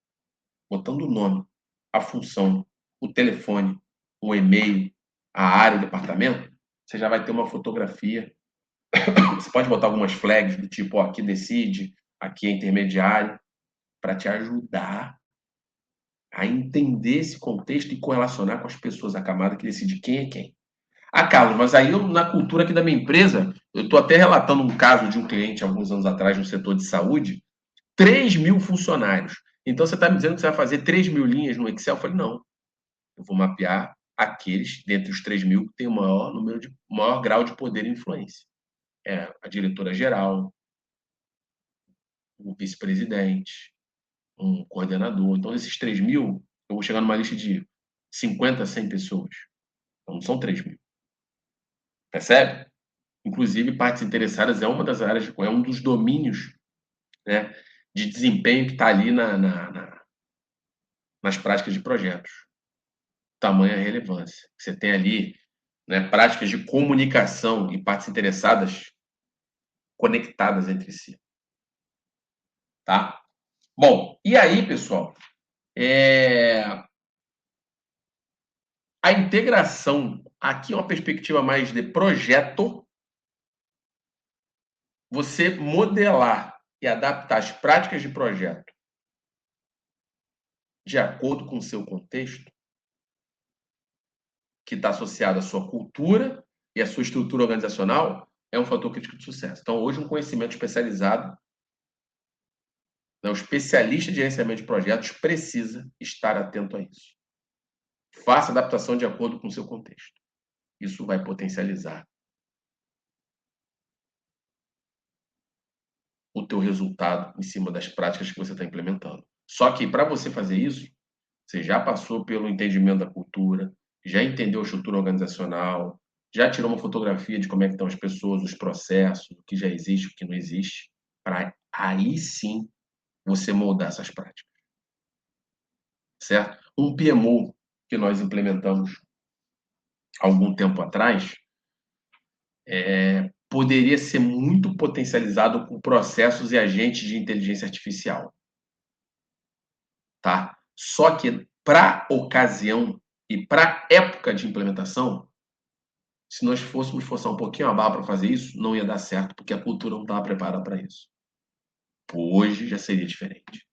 botando o nome, a função, o telefone, o e-mail, a área, o departamento, você já vai ter uma fotografia. Você pode botar algumas flags do tipo, ó, aqui decide, aqui é intermediário, para te ajudar a entender esse contexto e correlacionar com as pessoas da camada que decide quem é quem. Ah, Carlos, mas aí eu, na cultura aqui da minha empresa, eu estou até relatando um caso de um cliente alguns anos atrás no setor de saúde, 3.000 funcionários. Então você está me dizendo que você vai fazer 3.000 linhas no Excel? Eu falei, não, eu vou mapear aqueles, dentre os 3.000, que tem o maior grau de poder e influência. É a diretora-geral, o vice-presidente, um coordenador. Então, desses 3.000, eu vou chegar numa lista de 50, 100 pessoas. Então, não são 3.000. Percebe? Inclusive, partes interessadas é uma das áreas, é um dos domínios, né, de desempenho que está ali nas práticas de projetos. Tamanha relevância. Você tem ali, né, práticas de comunicação e partes interessadas conectadas entre si. Tá? Bom, e aí, pessoal, a integração, aqui é uma perspectiva mais de projeto, você modelar e adaptar as práticas de projeto de acordo com o seu contexto, que está associado à sua cultura e à sua estrutura organizacional, é um fator crítico de sucesso. Então, hoje, um conhecimento especializado, né, o especialista de gerenciamento de projetos precisa estar atento a isso. Faça adaptação de acordo com o seu contexto. Isso vai potencializar o teu resultado em cima das práticas que você está implementando. Só que, para você fazer isso, você já passou pelo entendimento da cultura, já entendeu a estrutura organizacional, já tirou uma fotografia de como é que estão as pessoas, os processos, o que já existe, o que não existe, para aí sim você moldar essas práticas, certo? Um PMO que nós implementamos há algum tempo atrás poderia ser muito potencializado com processos e agentes de inteligência artificial, tá? Só que para ocasião e para época de implementação, se nós fôssemos forçar um pouquinho a barra para fazer isso, não ia dar certo, porque a cultura não estava preparada para isso. Hoje já seria diferente.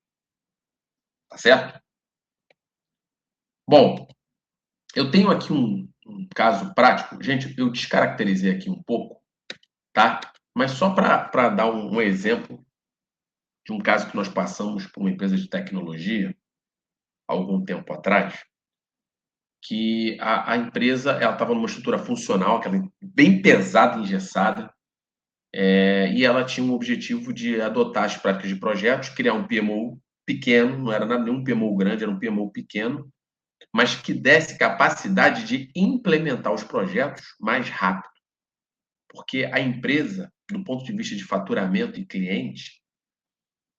Tá certo? Bom, eu tenho aqui um caso prático. Gente, eu descaracterizei aqui um pouco, tá? Mas só para dar um exemplo de um caso que nós passamos por uma empresa de tecnologia, há algum tempo atrás, que a empresa ela estava numa estrutura funcional, aquela bem pesada, engessada, e ela tinha um objetivo de adotar as práticas de projetos, criar um PMO pequeno, não era nenhum PMO grande, era um PMO pequeno, mas que desse capacidade de implementar os projetos mais rápido. Porque a empresa, do ponto de vista de faturamento e cliente,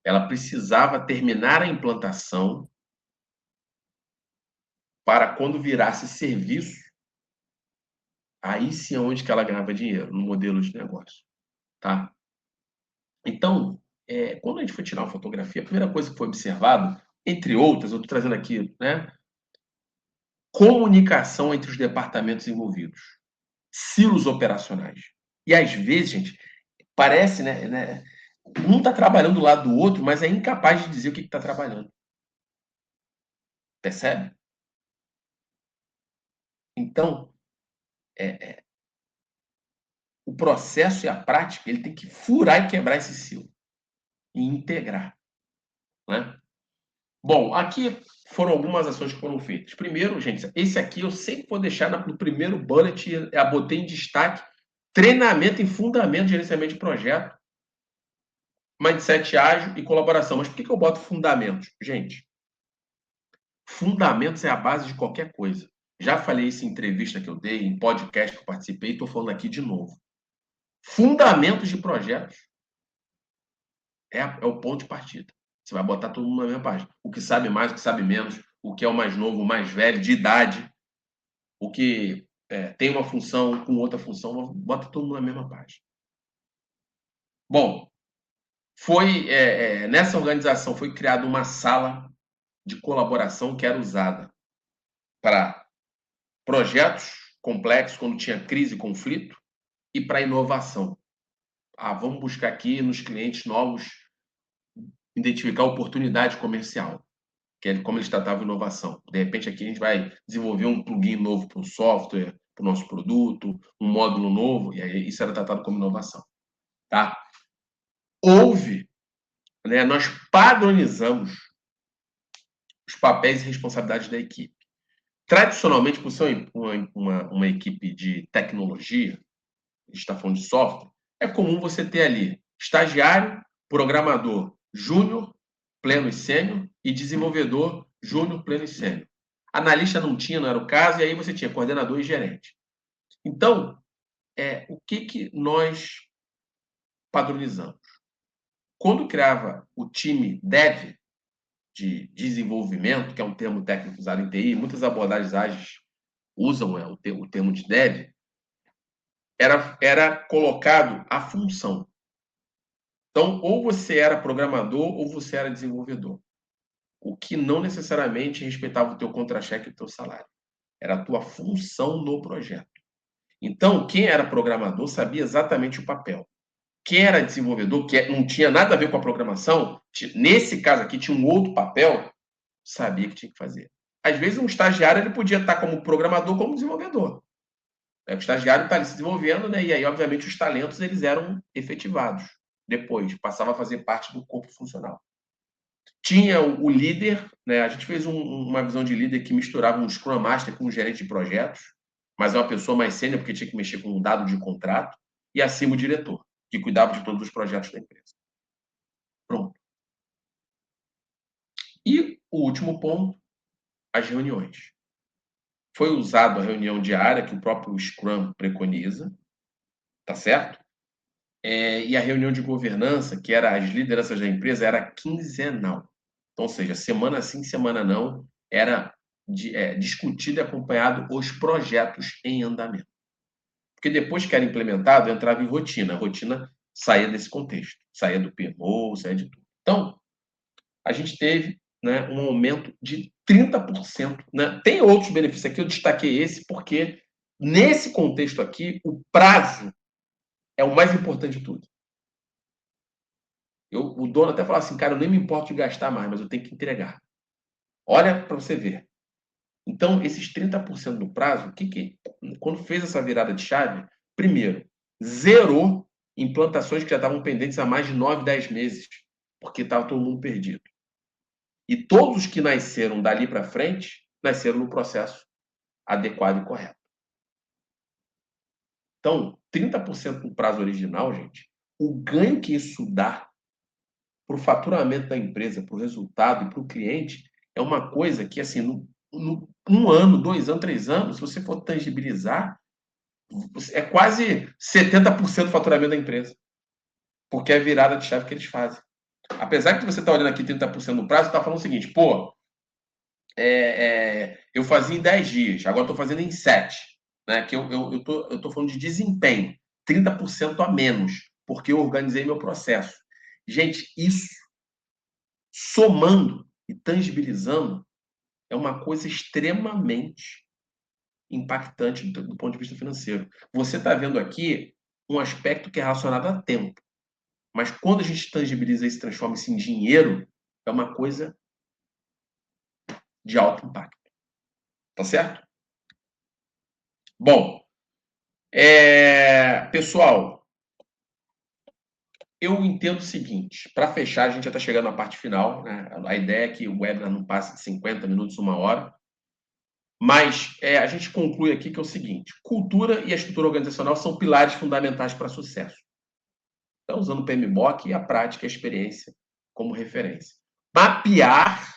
ela precisava terminar a implantação para quando virasse serviço, aí sim é onde que ela ganhava dinheiro, no modelo de negócio, tá? Então, quando a gente foi tirar uma fotografia, a primeira coisa que foi observado, entre outras, eu estou trazendo aqui, né? Comunicação entre os departamentos envolvidos, silos operacionais. E às vezes, gente, parece, né um está trabalhando do lado do outro, mas é incapaz de dizer o que está trabalhando. Percebe? Então, o processo e a prática, ele tem que furar e quebrar esse silo e integrar, né? Bom, aqui foram algumas ações que foram feitas. Primeiro, gente, esse aqui eu sempre vou deixar no primeiro bullet, eu botei em destaque treinamento em fundamento de gerenciamento de projeto, mindset ágil e colaboração. Mas por que eu boto fundamentos? Gente, fundamentos é a base de qualquer coisa. Já falei isso em entrevista que eu dei, em podcast que eu participei, e estou falando aqui de novo. Fundamentos de projetos é o ponto de partida. Você vai botar todo mundo na mesma página. O que sabe mais, o que sabe menos, o que é o mais novo, o mais velho, de idade, o que tem uma função com outra função, bota todo mundo na mesma página. Bom, Nessa organização foi criada uma sala de colaboração que era usada para projetos complexos, quando tinha crise e conflito, e para inovação. Vamos buscar aqui nos clientes novos, identificar oportunidade comercial, que é como eles tratavam inovação. De repente, aqui a gente vai desenvolver um plugin novo para o software, para o nosso produto, um módulo novo, e aí isso era tratado como inovação. Tá? Nós padronizamos os papéis e responsabilidades da equipe. Tradicionalmente, por ser uma equipe de tecnologia, a gente está falando de software, é comum você ter ali estagiário, programador júnior, pleno e sênior, e desenvolvedor júnior, pleno e sênior. Analista não era o caso, e aí você tinha coordenador e gerente. Então, o que nós padronizamos? Quando criava o time dev, de desenvolvimento, que é um termo técnico usado em TI, muitas abordagens ágeis usam o termo de dev, era colocado a função. Então, ou você era programador ou você era desenvolvedor. O que não necessariamente respeitava o teu contra-cheque e o teu salário. Era a tua função no projeto. Então, quem era programador sabia exatamente o papel. Quem era desenvolvedor, que não tinha nada a ver com a programação, nesse caso aqui tinha um outro papel, sabia que tinha que fazer. Às vezes, um estagiário ele podia estar como programador, como desenvolvedor. O estagiário está ali se desenvolvendo, né? E aí, obviamente, os talentos eles eram efetivados. Depois, passava a fazer parte do corpo funcional. Tinha o líder, né? A gente fez uma visão de líder que misturava um Scrum Master com um gerente de projetos, mas é uma pessoa mais sênior, porque tinha que mexer com um dado de contrato, e acima o diretor, que cuidava de todos os projetos da empresa. Pronto. E o último ponto, as reuniões. Foi usado a reunião diária, que o próprio Scrum preconiza, tá certo? E a reunião de governança, que era as lideranças da empresa, era quinzenal. Então, ou seja, semana sim, semana não, era discutido e acompanhado os projetos em andamento. Porque depois que era implementado, entrava em rotina. A rotina saía desse contexto, saía do PMO, saía de tudo. Então, a gente teve, né, um aumento de 30%. Né? Tem outros benefícios aqui, eu destaquei esse porque, nesse contexto aqui, o prazo é o mais importante de tudo. O dono até fala assim, cara, eu nem me importo de gastar mais, mas eu tenho que entregar. Olha para você ver. Então, esses 30% do prazo, quando fez essa virada de chave, primeiro, zerou implantações que já estavam pendentes há mais de 9, 10 meses, porque estava todo mundo perdido. E todos os que nasceram dali para frente, nasceram no processo adequado e correto. Então, 30% no prazo original, gente, o ganho que isso dá para o faturamento da empresa, para o resultado e para o cliente, é uma coisa que, assim, no 1 ano, 2 anos, 3 anos, se você for tangibilizar, é quase 70% do faturamento da empresa. Porque é a virada de chave que eles fazem. Apesar que você está olhando aqui 30% no prazo, está falando o seguinte, pô, eu fazia em 10 dias, agora estou fazendo em 7. Né? Que eu tô falando de desempenho, 30% a menos, porque eu organizei meu processo. Gente, isso somando e tangibilizando é uma coisa extremamente impactante do ponto de vista financeiro. Você está vendo aqui um aspecto que é relacionado a tempo, mas quando a gente tangibiliza e se transforma isso em dinheiro, é uma coisa de alto impacto. Tá certo? Bom, pessoal, eu entendo o seguinte, para fechar, a gente já está chegando na parte final, né? A ideia é que o webinar não passe de 50 minutos, 1 hora, mas a gente conclui aqui que é o seguinte, cultura e a estrutura organizacional são pilares fundamentais para sucesso. Então, usando o PMBOK e a prática e a experiência como referência. Mapear,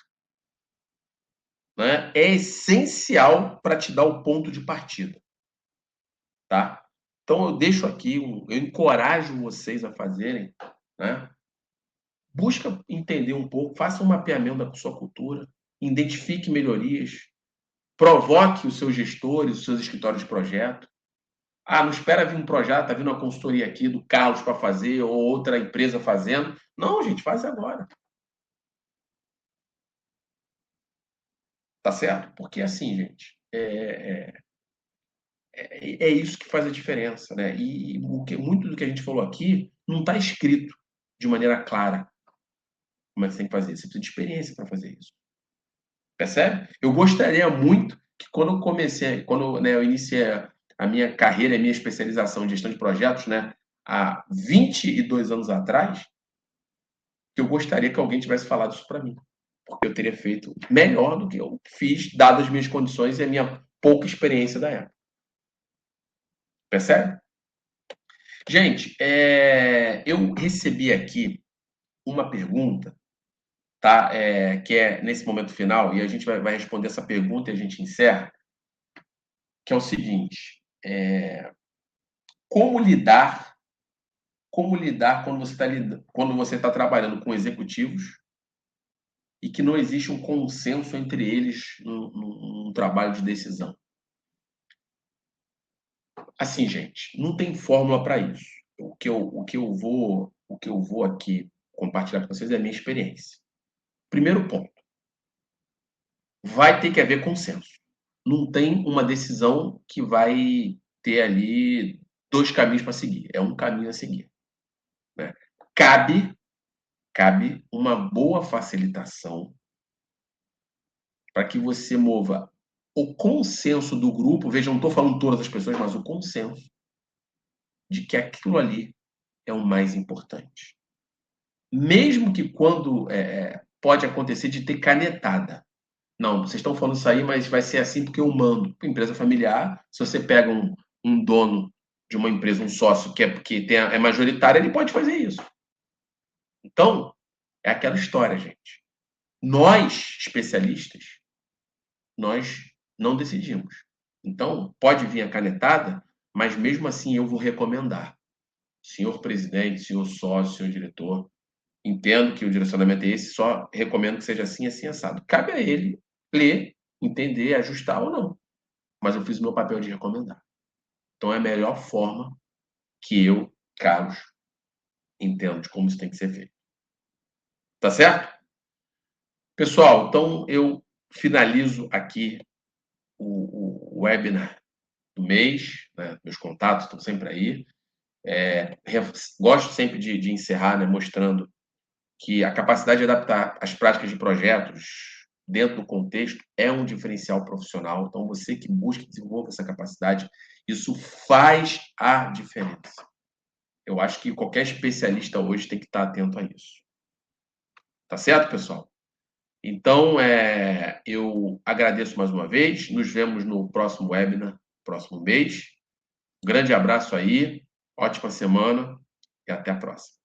né, é essencial para te dar o ponto de partida. Tá? Então, eu deixo aqui, eu encorajo vocês a fazerem, né? Busca entender um pouco, faça um mapeamento da sua cultura, identifique melhorias, provoque os seus gestores, os seus escritórios de projeto, Ah, não espera vir um projeto, tá vindo uma consultoria aqui do Carlos para fazer, ou outra empresa fazendo. Não, gente, faz agora. Tá certo? Porque assim, gente, é isso que faz a diferença, né? E muito do que a gente falou aqui não está escrito de maneira clara como é que você tem que fazer. Você precisa de experiência para fazer isso. Percebe? Eu gostaria muito que quando eu comecei, quando, né, eu iniciei a minha carreira, a minha especialização em gestão de projetos, né, há 22 anos atrás, que eu gostaria que alguém tivesse falado isso para mim. Porque eu teria feito melhor do que eu fiz, dadas as minhas condições e a minha pouca experiência da época. Percebe? Gente, eu recebi aqui uma pergunta, tá? Que é nesse momento final, e a gente vai responder essa pergunta e a gente encerra, que é o seguinte: como lidar, como lidar quando você está trabalhando com executivos e que não existe um consenso entre eles num trabalho de decisão? Assim, gente, não tem fórmula para isso. O que eu vou aqui compartilhar com vocês é a minha experiência. Primeiro ponto, vai ter que haver consenso. Não tem uma decisão que vai ter ali dois caminhos para seguir. É um caminho a seguir, né? Cabe, cabe uma boa facilitação para que você mova o consenso do grupo. Veja, não estou falando todas as pessoas, mas o consenso de que aquilo ali é o mais importante. Mesmo que quando pode acontecer de ter canetada. Não, vocês estão falando isso aí, mas vai ser assim porque eu mando. Empresa familiar, se você pega um dono de uma empresa, um sócio que é majoritário, ele pode fazer isso. Então, é aquela história, gente. Nós, especialistas, nós não decidimos. Então, pode vir a canetada, mas mesmo assim eu vou recomendar. Senhor presidente, senhor sócio, senhor diretor, entendo que o direcionamento é esse, só recomendo que seja assim, assim, assado. Cabe a ele ler, entender, ajustar ou não. Mas eu fiz o meu papel de recomendar. Então é a melhor forma que eu, Carlos, entendo de como isso tem que ser feito. Tá certo? Pessoal, então eu finalizo aqui o webinar do mês, né? Meus contatos estão sempre aí. Gosto sempre de encerrar, né, mostrando que a capacidade de adaptar as práticas de projetos dentro do contexto é um diferencial profissional. Então, você que busca e desenvolva essa capacidade, isso faz a diferença. Eu acho que qualquer especialista hoje tem que estar atento a isso. Tá certo, pessoal? Então, eu agradeço mais uma vez. Nos vemos no próximo webinar, próximo mês. Grande abraço aí, ótima semana e até a próxima.